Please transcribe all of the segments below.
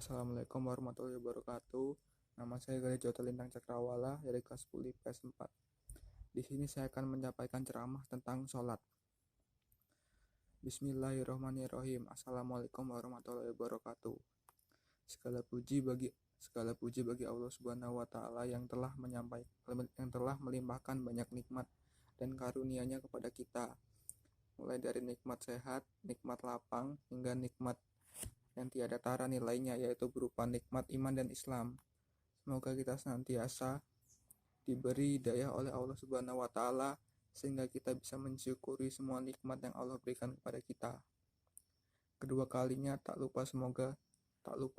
Assalamualaikum warahmatullahi wabarakatuh. Nama saya Gali Jota Lintang Cakrawala dari kelas 10 IPS 4. Di sini saya akan menyampaikan ceramah tentang sholat. Bismillahirrahmanirrahim. Assalamualaikum warahmatullahi wabarakatuh. Segala puji bagi Allah Subhanahu wa taala yang telah melimpahkan banyak nikmat dan karunia-Nya kepada kita. Mulai dari nikmat sehat, nikmat lapang, hingga nikmat yang tiada tara nilainya, yaitu berupa nikmat iman dan Islam. Semoga kita senantiasa diberi hidayah oleh Allah Subhanahu wa taala sehingga kita bisa mensyukuri semua nikmat yang Allah berikan kepada kita. Kedua kalinya tak lupa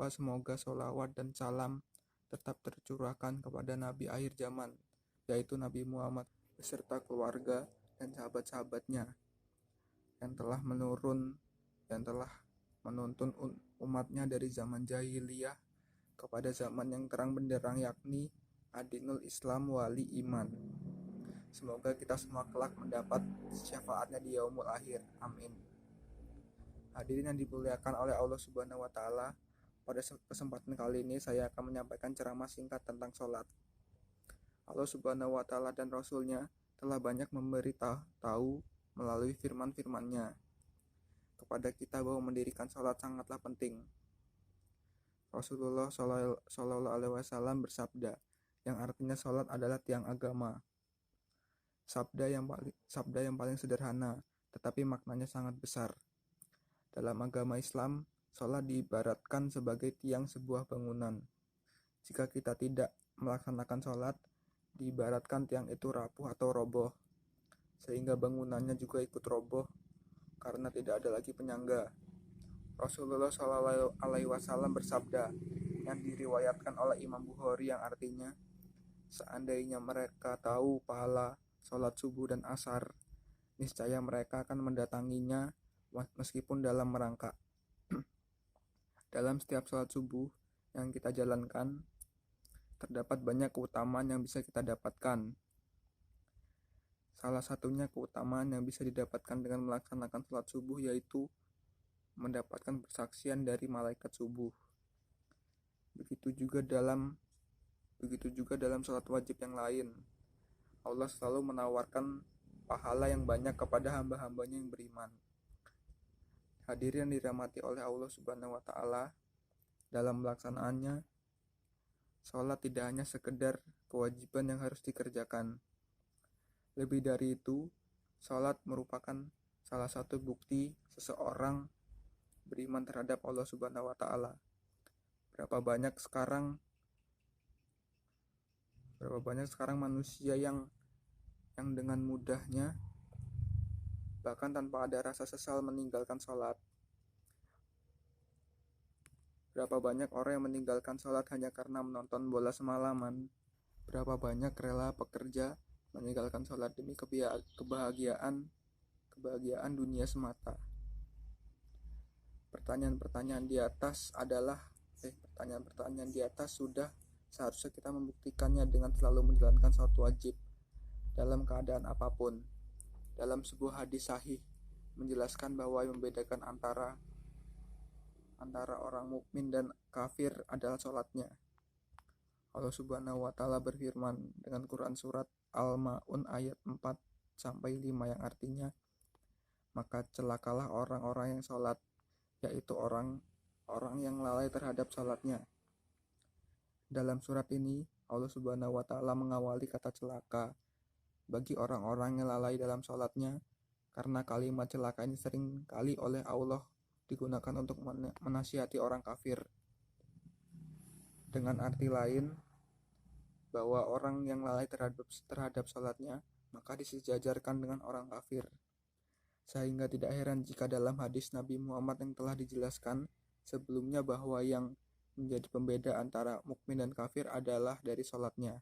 semoga sholawat dan salam tetap tercurahkan kepada Nabi akhir zaman, yaitu Nabi Muhammad beserta keluarga dan sahabat-sahabatnya yang telah menuntun umatnya dari zaman jahiliyah kepada zaman yang terang benderang, yakni Adinul Islam Wali Iman. Semoga kita semua kelak mendapat syafaatnya di yaumul akhir. Amin. Hadirin yang dimuliakan oleh Allah Subhanahu wa taala, pada kesempatan kali ini saya akan menyampaikan ceramah singkat tentang sholat. Allah Subhanahu wa taala dan Rasul-Nya telah banyak memberi tahu melalui firman-firman-Nya kepada kita bahwa mendirikan sholat sangatlah penting. Rasulullah Shallallahu Alaihi Wasallam bersabda, yang artinya sholat adalah tiang agama. Sabda yang paling sederhana, tetapi maknanya sangat besar. Dalam agama Islam, sholat diibaratkan sebagai tiang sebuah bangunan. Jika kita tidak melaksanakan sholat, diibaratkan tiang itu rapuh atau roboh, sehingga bangunannya juga ikut roboh karena tidak ada lagi penyangga. Rasulullah Shallallahu Alaihi Wasallam bersabda, yang diriwayatkan oleh Imam Bukhari, yang artinya, seandainya mereka tahu pahala sholat subuh dan asar, niscaya mereka akan mendatanginya meskipun dalam merangkak. Dalam setiap sholat subuh yang kita jalankan, terdapat banyak keutamaan yang bisa kita dapatkan. Salah satunya keutamaan yang bisa didapatkan dengan melaksanakan sholat subuh yaitu mendapatkan persaksian dari malaikat subuh. Begitu juga dalam sholat wajib yang lain. Allah selalu menawarkan pahala yang banyak kepada hamba-hambanya yang beriman. Hadirin yang dirahmati oleh Allah Subhanahu wa taala, dalam melaksanaannya, sholat tidak hanya sekedar kewajiban yang harus dikerjakan. Lebih dari itu, sholat merupakan salah satu bukti seseorang beriman terhadap Allah Subhanahu wa taala. Berapa banyak sekarang manusia yang dengan mudahnya, bahkan tanpa ada rasa sesal, meninggalkan sholat. Berapa banyak orang yang meninggalkan sholat hanya karena menonton bola semalaman. Berapa banyak rela pekerja meninggalkan sholat demi kebahagiaan dunia semata. Pertanyaan-pertanyaan di atas sudah seharusnya kita membuktikannya dengan selalu menjalankan sholat wajib dalam keadaan apapun. Dalam sebuah hadis sahih menjelaskan bahwa yang membedakan antara orang mukmin dan kafir adalah sholatnya. Allah Subhanahu wa taala berfirman dengan Quran surat Al-Ma'un ayat 4-5 yang artinya, maka celakalah orang-orang yang sholat, yaitu orang yang lalai terhadap sholatnya. Dalam surat ini Allah Subhanahu wa taala mengawali kata celaka bagi orang-orang yang lalai dalam sholatnya, karena kalimat celaka ini sering kali oleh Allah digunakan untuk menasihati orang kafir. Dengan arti lain, bahwa orang yang lalai terhadap sholatnya maka disejajarkan dengan orang kafir. Sehingga tidak heran jika dalam hadis Nabi Muhammad yang telah dijelaskan sebelumnya bahwa yang menjadi pembeda antara mukmin dan kafir adalah dari sholatnya.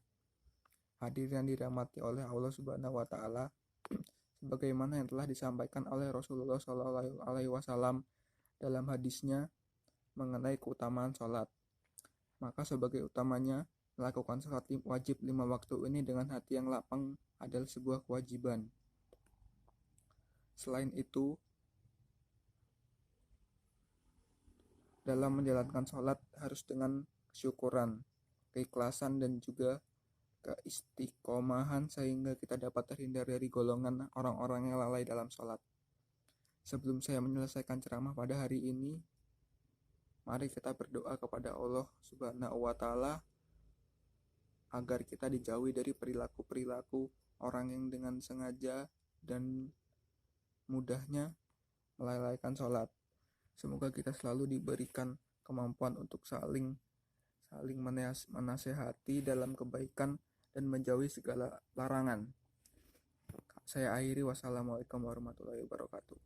Hadirin yang dirahmati oleh Allah Subhanahu wa taala, sebagaimana yang telah disampaikan oleh Rasulullah Shallallahu Alaihi Wasallam dalam hadisnya mengenai keutamaan sholat. Maka sebagai utamanya, melakukan sholat wajib 5 waktu ini dengan hati yang lapang adalah sebuah kewajiban. Selain itu, dalam menjalankan sholat harus dengan kesyukuran, keikhlasan, dan juga keistiqomahan sehingga kita dapat terhindar dari golongan orang-orang yang lalai dalam sholat. Sebelum saya menyelesaikan ceramah pada hari ini, mari kita berdoa kepada Allah Subhanahu wa Ta'ala agar kita dijauhi dari perilaku-perilaku orang yang dengan sengaja dan mudahnya melalaikan sholat. Semoga kita selalu diberikan kemampuan untuk saling menasehati dalam kebaikan dan menjauhi segala larangan. Saya akhiri, wassalamualaikum warahmatullahi wabarakatuh.